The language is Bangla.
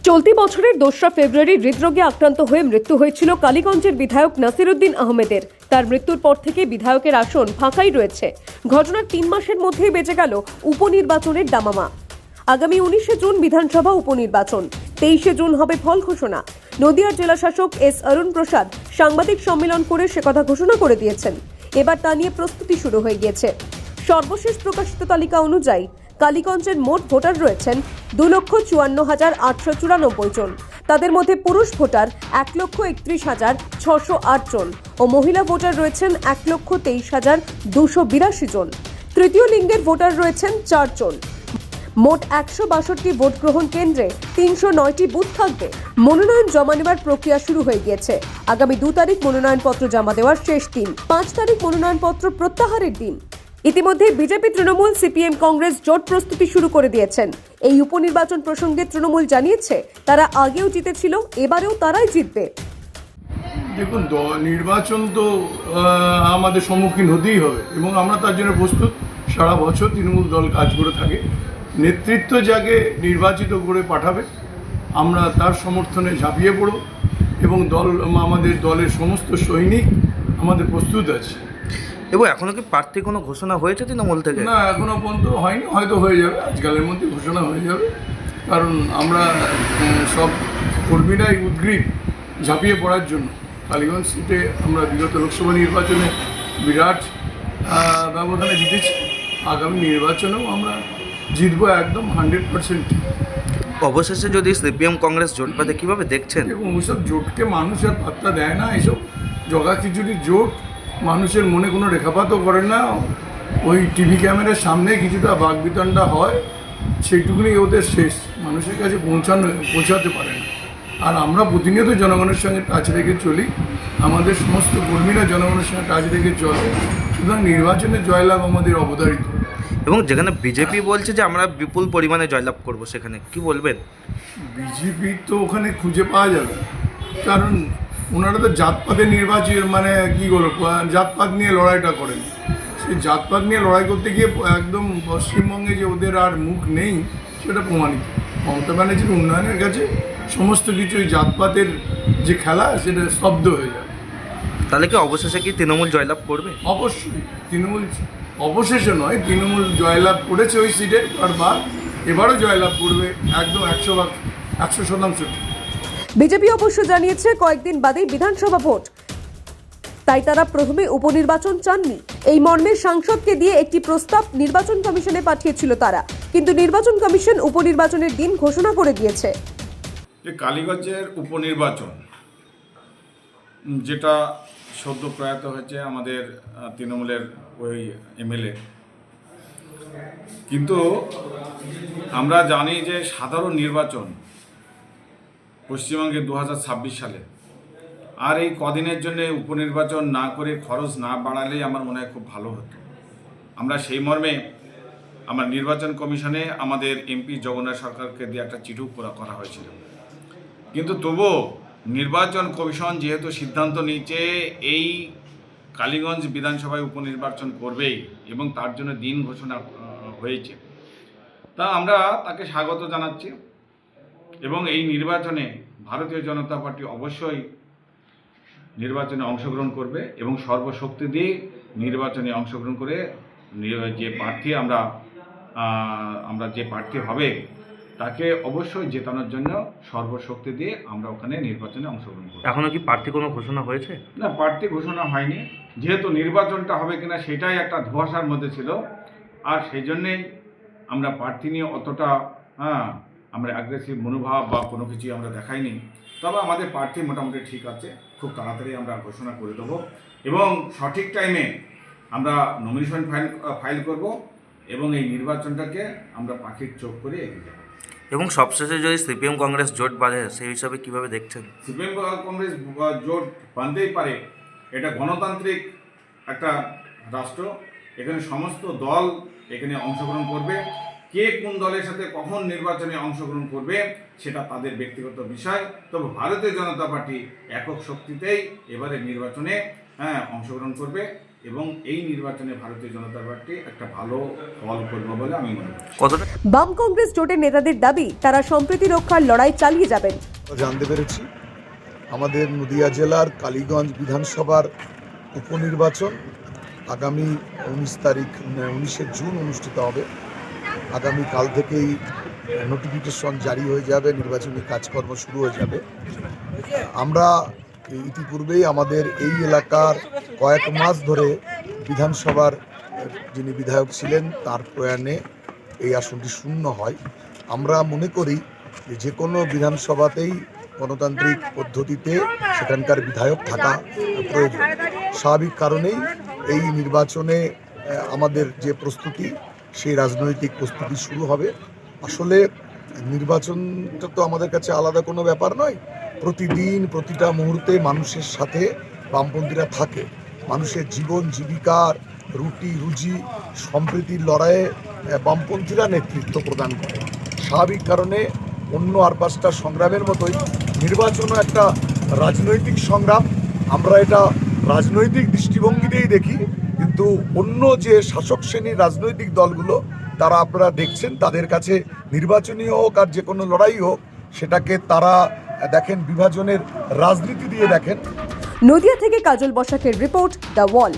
চলতি বছরের 2রা ফেব্রুয়ারি হৃদরোগে আক্রান্ত হয়ে মৃত্যু হয়েছিল কালীগঞ্জের বিধায়ক নাসিরউদ্দিন আহমেদের। তার মৃত্যুর পর থেকে বিধায়কের আসন ফাঁকাই রয়েছে। ঘটনার 3 মাসের মধ্যেই বেজে গেল উপনির্বাচনের দামামা। আগামী 19শে জুন বিধানসভা উপনির্বাচন, 23শে জুন হবে ফল ঘোষণা। নদিয়ার জেলাশাসক এস অরুণ প্রসাদ সাংবাদিক সম্মেলন করে সে কথা ঘোষণা করে দিয়েছেন। এবার তা নিয়ে প্রস্তুতি শুরু হয়ে গিয়েছে। সর্বশেষ প্রকাশিত তালিকা অনুযায়ী কালীগঞ্জের মোট ভোটার রয়েছেন 2,54,894 জন। তাদের মধ্যে পুরুষ ভোটার 1,31,608 জন ও মহিলা ভোটার রয়েছেন 1,23,282 জন। তৃতীয় লিঙ্গের ভোটার রয়েছেন 4 জন। মোট 162টি ভোট গ্রহণ কেন্দ্রে 309টি বুথ থাকবে। মনোনয়ন জমা নেওয়ার প্রক্রিয়া শুরু হয়ে গিয়েছে। আগামী 2 তারিখ মনোনয়নপত্র জমা দেওয়ার শেষ দিন, 5 তারিখ মনোনয়নপত্র প্রত্যাহারের দিন। ইতিমধ্যে বিজেপি, তৃণমূল, সিপিএম, কংগ্রেস জোট প্রস্তুতি শুরু করে দিয়েছেন। এই উপনির্বাচন প্রসঙ্গে তৃণমূল জানিয়েছে তারা আগেও জিতেছিল, এবারেও তারাই জিতবে। দেখুন, নির্বাচন তো আমাদের সম্মুখীন হতেই হবে এবং আমরা তার জন্য প্রস্তুত। সারা বছর তৃণমূল দল কাজ করে থাকে। নেতৃত্ব যাকে নির্বাচিত করে পাঠাবে আমরা তার সমর্থনে ঝাঁপিয়ে পড়ব এবং আমাদের দলের সমস্ত সৈনিক আমাদের প্রস্তুত আছে। এবং এখনো কি প্রার্থী কোনো ঘোষণা হয়েছে তৃণমূল থেকে? না, এখনো পর্যন্ত হয়নি, হয়তো হয়ে যাবে, আজকালের মধ্যে ঘোষণা হয়ে যাবে। কারণ আমরা সব কর্মীরাই উদ্গ্রীব ঝাঁপিয়ে পড়ার জন্য। কালীগঞ্জ সিটে আমরা বিগত লোকসভা নির্বাচনে বিরাট ব্যবধানে জিতেছি। আগামী নির্বাচনেও আমরা জিতবো একদম 100%। অবশেষে যদি সিপিএম কংগ্রেস জোট বাঁধে কীভাবে দেখছেন? এবং ওইসব জোটকে মানুষ আর পাত্তা দেয় না। এইসব জগা খিচুড়ির জোট মানুষের মনে কোনো রেখাপাতও করে না। ওই টিভি ক্যামেরার সামনে কিছুটা বাকবিতণ্ডা হয়, সেইটুকুনি ওদের শেষ। মানুষের কাছে পৌঁছাতে পারে না। আর আমরা প্রতিনিয়ত জনগণের সঙ্গে টাচ রেখে চলি, আমাদের সমস্ত কর্মীরা জনগণের সঙ্গে টাচ রেখে চলে। সুতরাং নির্বাচনে জয়লাভ আমাদের অবধারিত। এবং যেখানে বিজেপি বলছে যে আমরা বিপুল পরিমাণে জয়লাভ করব, সেখানে কি বলবেন? বিজেপি তো ওখানে খুঁজে পাওয়া যাবে, কারণ ওনারা তো জাতপাতের নির্বাচন, মানে কী বলবো, জাতপাত নিয়ে লড়াইটা করেন। সেই জাতপাত নিয়ে লড়াই করতে গিয়ে একদম পশ্চিমবঙ্গে যে ওদের আর মুখ নেই সেটা প্রমাণিত। মমতা ব্যানার্জির উন্নয়নের কাছে সমস্ত কিছু ওই জাতপাতের যে খেলা সেটা স্তব্ধ হয়ে যায়। তাহলে কি অবশেষে কি তৃণমূল জয়লাভ করবে? অবশ্যই তৃণমূল অবশেষে নয়, তৃণমূল জয়লাভ করেছে ওই সিটে বারবার, এবারও জয়লাভ করবে একদম 100%। বিজেপি অবশ্য জানিয়েছে কয়েকদিন বাদেই বিধানসভা ভোট, তাই তারা প্রথমে উপনির্বাচন চাননি। এই মর্মে সাংসদকে দিয়ে একটি প্রস্তাব নির্বাচন কমিশনে পাঠিয়েছিল তারা, কিন্তু নির্বাচন কমিশন উপনির্বাচনের দিন ঘোষণা করে দিয়েছে। যে কালীগঞ্জের উপনির্বাচন, যেটা সদ্য প্রয়াত হয়েছে আমাদের তৃণমূলের ওই এমএলএ, কিন্তু আমরা জানি যে সাধারণ নির্বাচন পশ্চিমবঙ্গে 2026 সালে, আর এই কদিনের জন্য উপনির্বাচন না করে খরচ না বাড়ালেই আমার মনে হয় খুব ভালো হতো। আমরা সেই মর্মে আমার নির্বাচন কমিশনে আমাদের এমপি জগন্নাথ সরকারকে দিয়ে একটা চিঠিও করা হয়েছিল। কিন্তু তবুও নির্বাচন কমিশন যেহেতু সিদ্ধান্ত নিয়েছে এই কালীগঞ্জ বিধানসভায় উপনির্বাচন করবেই এবং তার জন্য দিন ঘোষণা হয়েছে, তা আমরা তাকে স্বাগত জানাচ্ছি। এবং এই নির্বাচনে ভারতীয় জনতা পার্টি অবশ্যই নির্বাচনে অংশগ্রহণ করবে এবং সর্বশক্তি দিয়ে নির্বাচনে অংশগ্রহণ করে যে প্রার্থী আমরা যে প্রার্থী হবে তাকে অবশ্যই জেতানোর জন্য সর্বশক্তি দিয়ে আমরা ওখানে নির্বাচনে অংশগ্রহণ করব। এখনো কি প্রার্থী কোনো ঘোষণা হয়েছে? না, প্রার্থী ঘোষণা হয়নি, যেহেতু নির্বাচনটা হবে কিনা সেটাই একটা ধোঁয়াশার মধ্যে ছিল। আর সেই জন্যেই আমরা প্রার্থী নিয়ে অতটা আমরা অ্যাগ্রেসিভ মনোভাব বা কোনো কিছুই আমরা দেখাইনি। তবে আমাদের প্রার্থী মোটামুটি ঠিক আছে, খুব তাড়াতাড়ি আমরা ঘোষণা করে দেবো এবং সঠিক টাইমে আমরা নমিনেশন ফাইল করব এবং এই নির্বাচনটাকে আমরা পাখির চোখ করে এগিয়ে যাব। এবং সবশেষে যদি সিপিএম কংগ্রেস জোট বাঁধে সেই হিসাবে কীভাবে দেখছেন? সিপিএম কংগ্রেস জোট বাঁধতেই পারে। এটা গণতান্ত্রিক একটা রাষ্ট্র, এখানে সমস্ত দল এখানে অংশগ্রহণ করবে। কে কোন দলের সাথে কখন নির্বাচনে অংশগ্রহণ করবে সেটা তাদের ব্যক্তিগত বিষয়। তবে ভারতীয় জনতা পার্টি একক শক্তিতেই এবারে নির্বাচনে অংশগ্রহণ করবে এবং এই নির্বাচনে ভারতীয় জনতা পার্টি একটা ভালো ফল করবে বলে আমি মনে করি। কতটা বাম কংগ্রেস জোটের নেতাদের দাবি তারা সম্প্রীতি রক্ষার লড়াই চালিয়ে যাবেন। জানতে পেরেছি আমাদের নদিয়া জেলার কালীগঞ্জ বিধানসভার উপনির্বাচন আগামী 19 জুন অনুষ্ঠিত হবে। আগামীকাল থেকেই নোটিফিকেশন জারি হয়ে যাবে, নির্বাচনী কাজকর্ম শুরু হয়ে যাবে। আমরা ইতিপূর্বেই আমাদের এই এলাকার কয়েক মাস ধরে বিধানসভার যিনি বিধায়ক ছিলেন তার প্রয়াণে এই আসনটি শূন্য হয়। আমরা মনে করি যে কোনো বিধানসভাতেই গণতান্ত্রিক পদ্ধতিতে সেখানকার বিধায়ক থাকা প্রয়োজন। স্বাভাবিক কারণেই এই নির্বাচনে আমাদের যে প্রস্তুতি, সেই রাজনৈতিক প্রস্তুতি শুরু হবে। আসলে নির্বাচনটা তো আমাদের কাছে আলাদা কোনো ব্যাপার নয়। প্রতিদিন প্রতিটা মুহূর্তে মানুষের সাথে বামপন্থীরা থাকে। মানুষের জীবন জীবিকার রুটি রুজি সম্প্রীতির লড়াইয়ে বামপন্থীরা নেতৃত্ব প্রদান করে। স্বাভাবিক কারণে অন্য আর 5টা সংগ্রামের মতোই নির্বাচনও একটা রাজনৈতিক সংগ্রাম। আমরা এটা রাজনৈতিক দৃষ্টিভঙ্গিতেই দেখি, কিন্তু অন্য যে শাসক শ্রেণীর রাজনৈতিক দলগুলো তারা আপনারা দেখছেন, তাদের কাছে নির্বাচনী হোক আর যে কোনো লড়াই হোক সেটাকে তারা দেখেন বিভাজনের রাজনীতি দিয়ে দেখেন। নদিয়া থেকে কাজল বসাকের রিপোর্ট, দ্য ওয়াল।